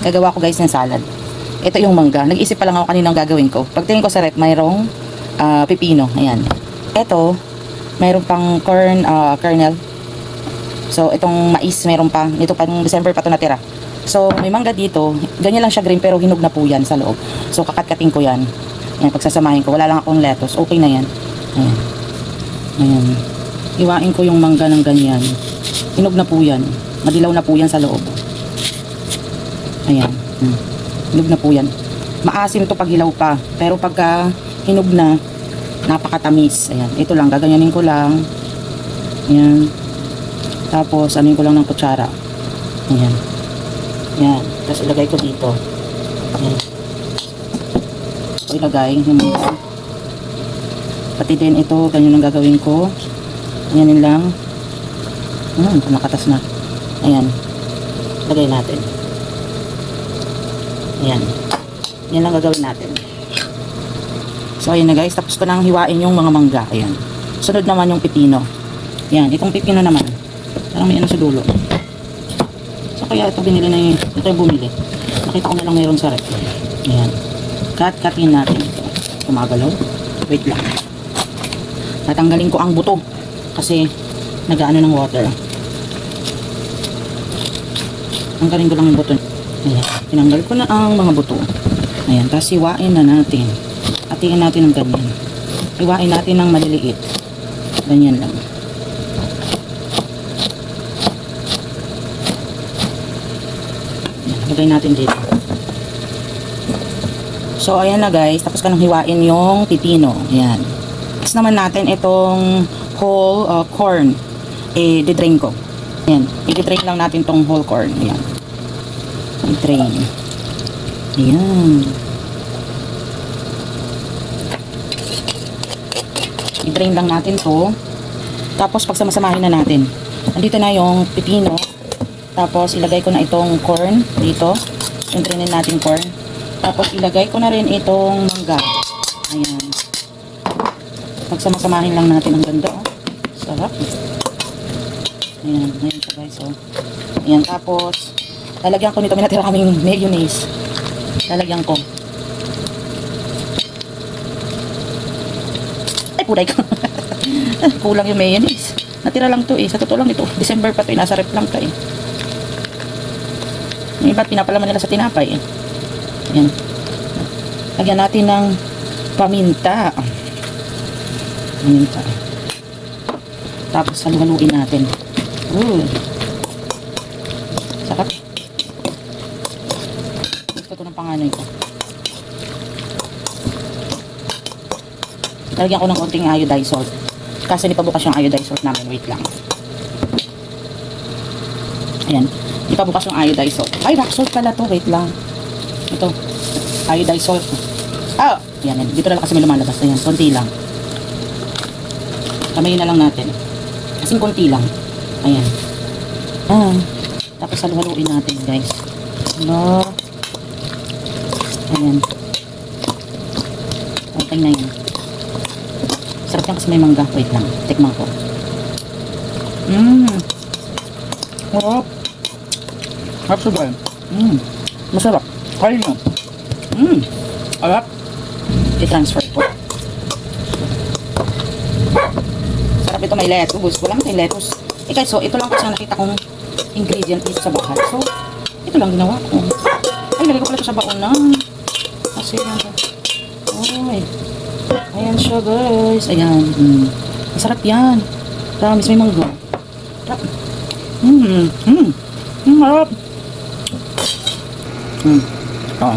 Gagawa ko guys ng salad. Ito yung mangga. Nag-isip pa lang ako kanina ang gagawin ko. Pagtingin ko sa rep, mayroong pipino. Ayan. Ito, mayroong pang corn, kernel. So, itong mais, mayroon pa. Ito pa, December pa ito natira. So, may mangga dito. Ganyan lang siya green, pero hinog na po yan sa loob. So, kakatkating ko yan. Ayan, pagsasamahin ko. Wala lang akong lettuce. Okay na yan. Ayan. Ayan. Iwain ko yung mangga ng ganyan. Hinog na po yan. Madilaw na po yan sa loob. Ayan. Hinog na po yan. Maasim to pag hilaw pa. Pero pagka hinog na, napakatamis. Ayan. Ito lang. Gaganyanin ko lang. Ayan. Tapos, anuin ko lang ng kutsara. Ayan. Ayan. Tapos, ilagay ko dito. Ayan. Ito ilagay. Ayan. Pati din ito. Ganyan ang gagawin ko. Ayan lang. Nakatas na. Ayan. Lagay natin. Ayan. Yan lang gagawin natin. So, ayan na guys. Tapos ko nang hiwain yung mga mangga. Ayan. Sunod naman yung pipino. Ayan. Itong pipino naman. Parang may ano sa dulo. So, kaya ito binili na yun. Ito yung bumili. Nakita ko na lang mayroon sa rep. Ayan. Cut-cutin natin ito. Kumagalaw. Wait lang. Tatanggalin ko ang buto. Kasi, nagaano ng water. Tanggalin ko lang yung buto. Ayan. Tinanggal ko na ang mga buto. Ayan. Tapos hiwain na natin. Hatiin natin ng ganyan. Hiwain natin ng maliliit. Ganyan lang. Ayan. Lagay natin dito. So, ayan na guys. Tapos ka nang hiwain yung pipino. Ayan. Tapos naman natin itong whole corn. Di-drain ko. Ayan. I-drain lang natin tong whole corn. Ayan. I-drain. Ayan. I-drain lang natin to. Tapos pagsamasamahin na natin. Andito na yung pipino. Tapos ilagay ko na itong corn dito. Yung drainin natin corn. Tapos ilagay ko na rin itong mangga. Ayan. Pagsamasamahin lang natin ang ganda. Oh. Sarap. Ayan. Ayan siya guys. Oh. Ayan. Tapos lalagyan ko nito. May natira kaming mayonnaise. Lalagyan ko. Ay, puday ko. Kulang yung mayonnaise. Natira lang to eh. Sa totoo lang ito. December pa to eh. Nasa rep lang to eh. Yung iba't pinapalaman nila sa tinapay eh. Ayan. Lagyan natin ng paminta. Paminta. Tapos halu-haluin natin. Sarap. Gusto ito ng panganoy ko. Lagyan ko ng konting iodized salt. Kasi hindi pa bukas yung iodized salt namin. Wait lang. Ayan. Hindi pa bukas yung iodized salt. Ay, rock salt pala to. Wait lang. Ito. Iodized salt. Ah! Yan. Dito na lang kasi may lumalabas. Ayan. Konti lang. Kamayin na lang natin. Kasing konti lang. Ayan. Ah. Tapos halu-haluin natin guys. Hello. Ayan. Okay na yan. Sarap yan kasi may mangga. Wait lang. Tikman ko. Sarap. Sarap siya guys. Masarap. Kaya nyo. Sarap. I-transfer ko. Sarap ito, may lettuce. Wala natin lettuce. Guys, so ito lang kasi nakita kong ingredient dito sa bahay. So, ito lang ginawa ko. Ay, nalagay ko pala siya sa baon na. Kasi yan. Ay. Ayan siya guys. Ayan. Masarap yan. Promise, may mangga. Sarap. Sarap. Oh.